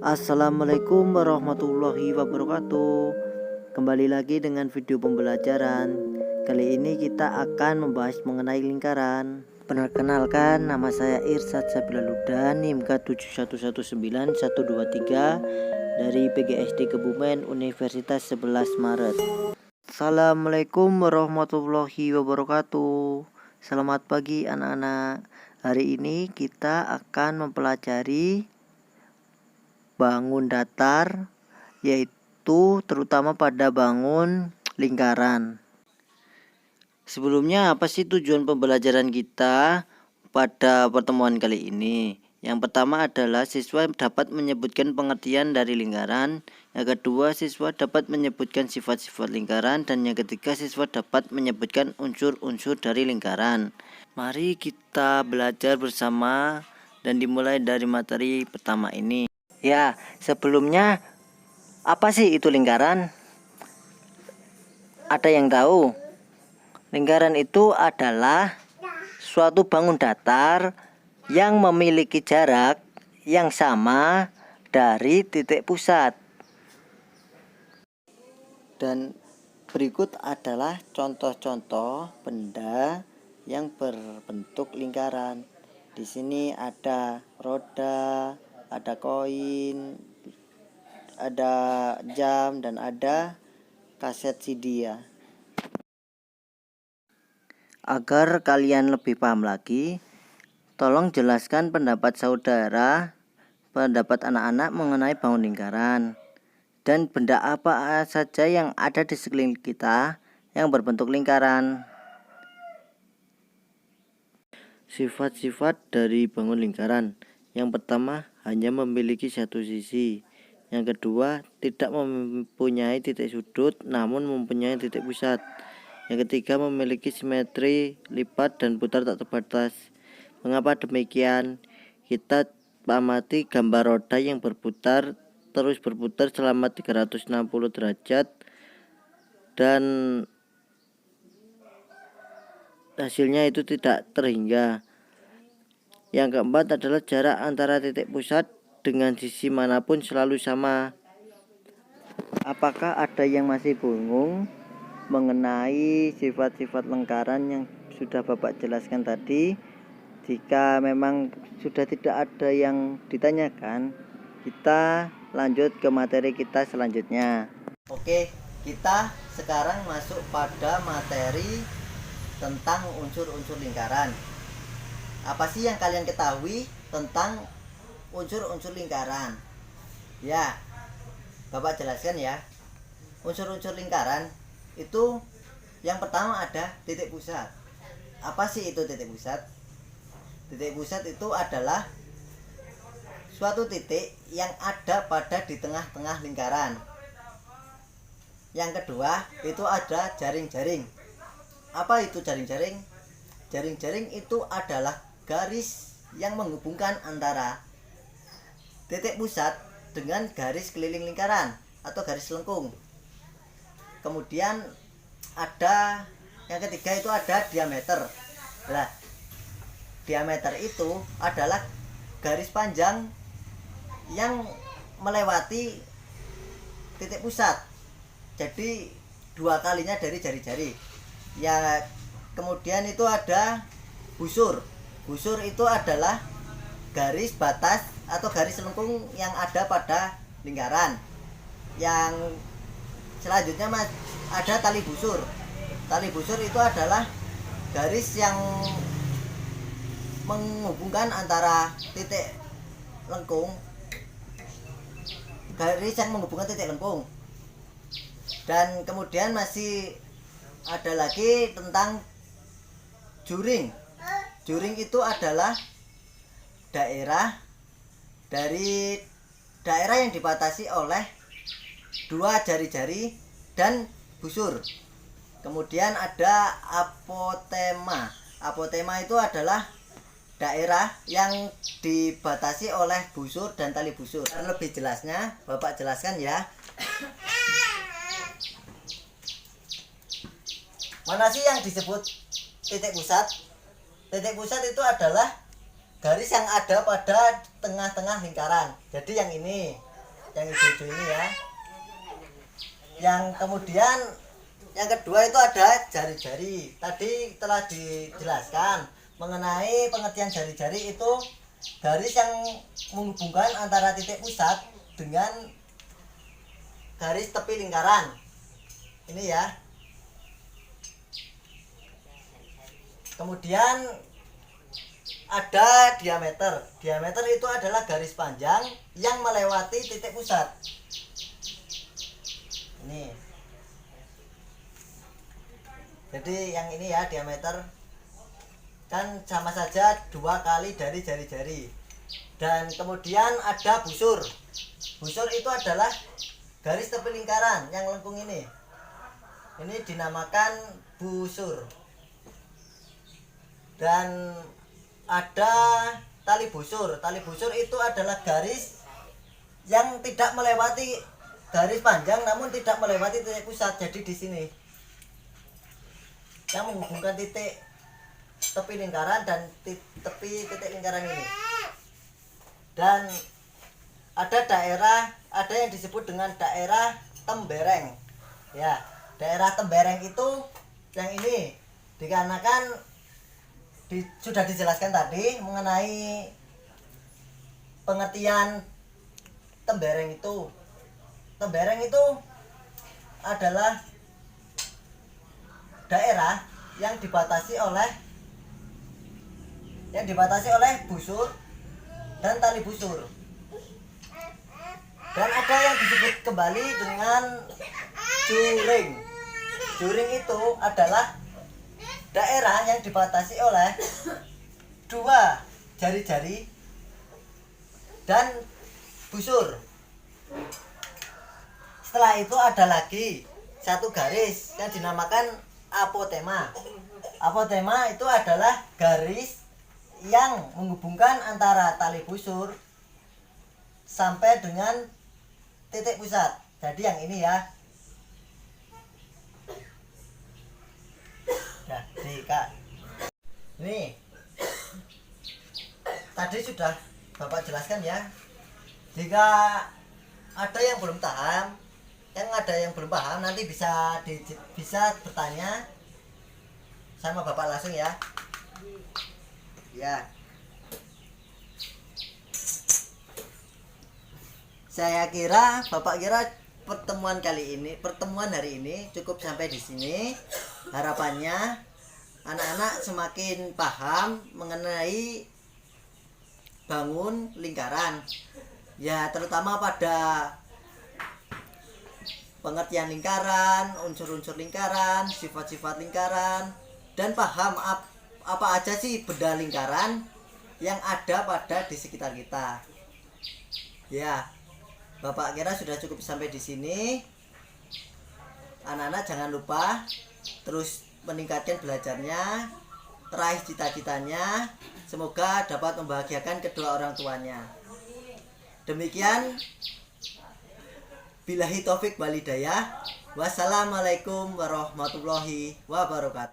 Assalamualaikum warahmatullahi wabarakatuh. Kembali lagi dengan video pembelajaran. Kali ini kita akan membahas mengenai lingkaran. Perkenalkan, nama saya Irsad Sabilaluda, NIM K7119123 dari PGSD Kebumen Universitas 11 Maret. Assalamualaikum warahmatullahi wabarakatuh. Selamat pagi anak-anak. Hari ini kita akan mempelajari bangun datar, yaitu terutama pada bangun lingkaran. Sebelumnya, apa sih tujuan pembelajaran kita pada pertemuan kali ini? Yang pertama adalah siswa dapat menyebutkan pengertian dari lingkaran. Yang kedua, siswa dapat menyebutkan sifat-sifat lingkaran. Dan yang ketiga, siswa dapat menyebutkan unsur-unsur dari lingkaran. Mari kita belajar bersama dan dimulai dari materi pertama ini. Ya, sebelumnya apa sih itu lingkaran? Ada yang tahu? Lingkaran itu adalah suatu bangun datar yang memiliki jarak yang sama dari titik pusat. Dan berikut adalah contoh-contoh benda yang berbentuk lingkaran. Di sini ada roda, ada koin, ada jam, dan ada kaset CD ya. Agar kalian lebih paham lagi, tolong jelaskan pendapat saudara, pendapat anak-anak mengenai bangun lingkaran, dan benda apa saja yang ada di sekeliling kita yang berbentuk lingkaran. Sifat-sifat dari bangun lingkaran. Yang pertama, hanya memiliki satu sisi. Yang kedua, tidak mempunyai titik sudut namun mempunyai titik pusat. Yang ketiga, memiliki simetri lipat dan putar tak terbatas. Mengapa demikian? Kita amati gambar roda yang terus berputar selama 360 derajat dan hasilnya itu tidak terhingga. Yang keempat adalah jarak antara titik pusat dengan sisi manapun selalu sama. Apakah ada yang masih bingung mengenai sifat-sifat lingkaran yang sudah Bapak jelaskan tadi? Jika memang sudah tidak ada yang ditanyakan, kita lanjut ke materi kita selanjutnya. Oke, kita sekarang masuk pada materi tentang unsur-unsur lingkaran. Apa sih yang kalian ketahui tentang unsur-unsur lingkaran? Ya, Bapak jelaskan ya. Unsur-unsur lingkaran itu yang pertama ada titik pusat. Apa sih itu titik pusat? Titik pusat itu adalah suatu titik yang ada pada di tengah-tengah lingkaran. Yang kedua, itu ada jaring-jaring. Apa itu jaring-jaring? Jaring-jaring itu adalah garis yang menghubungkan antara titik pusat dengan garis keliling lingkaran atau garis lengkung. Kemudian ada yang ketiga, itu ada diameter. Nah, diameter itu adalah garis panjang yang melewati titik pusat. Jadi dua kalinya dari jari-jari. Ya, kemudian itu ada busur. Busur itu adalah garis batas atau garis lengkung yang ada pada lingkaran. Yang selanjutnya ada tali busur. Tali busur itu adalah garis yang menghubungkan antara titik lengkung, garis yang menghubungkan titik lengkung. Dan kemudian masih ada lagi tentang juring. Juring itu adalah daerah yang dibatasi oleh dua jari-jari dan busur. Kemudian ada apotema. Apotema itu adalah daerah yang dibatasi oleh busur dan tali busur. Lebih jelasnya Bapak jelaskan ya. Mana sih yang disebut titik pusat? Titik pusat itu adalah garis yang ada pada tengah-tengah lingkaran. Jadi yang ini. yang hijau-hijau ini ya. Yang kemudian yang kedua itu ada jari-jari. Tadi telah dijelaskan mengenai pengertian jari-jari itu garis yang menghubungkan antara titik pusat dengan garis tepi lingkaran. Ini ya. Kemudian ada diameter. Diameter itu adalah garis panjang yang melewati titik pusat. Ini. Jadi yang ini ya diameter kan sama saja 2 kali dari jari-jari. Dan kemudian ada busur. Busur itu adalah garis tepi lingkaran yang lengkung ini. Ini dinamakan busur. Dan ada tali busur. Tali busur itu adalah garis yang tidak melewati garis panjang namun tidak melewati titik pusat. Jadi di sini yang menghubungkan titik tepi lingkaran dan tepi titik lingkaran ini. Dan ada yang disebut dengan daerah tembereng. Ya, daerah tembereng itu yang ini dikarenakan sudah dijelaskan tadi mengenai pengertian tembereng itu. Tembereng itu adalah daerah yang dibatasi oleh busur dan tali busur. Dan ada yang disebut kembali dengan juring. Juring itu adalah daerah yang dibatasi oleh 2 jari-jari dan busur. Setelah itu ada lagi satu garis yang dinamakan apotema. Apotema itu adalah garis yang menghubungkan antara tali busur sampai dengan titik pusat. Jadi yang ini ya. Nah, Kak. Ini tadi sudah Bapak jelaskan ya. Jika ada yang belum paham, nanti bisa bertanya sama Bapak langsung ya. Ya. Bapak kira pertemuan hari ini cukup sampai di sini. Harapannya anak-anak semakin paham mengenai bangun lingkaran. Ya, terutama pada pengertian lingkaran, unsur-unsur lingkaran, sifat-sifat lingkaran, dan paham apa aja sih benda lingkaran yang ada di sekitar kita. Ya, Bapak kira sudah cukup sampai di sini. Anak-anak jangan lupa terus meningkatkan belajarnya, raih cita-citanya. Semoga dapat membahagiakan kedua orang tuanya. Demikian, billahi taufik wal hidayah. Wassalamualaikum warahmatullahi wabarakatuh.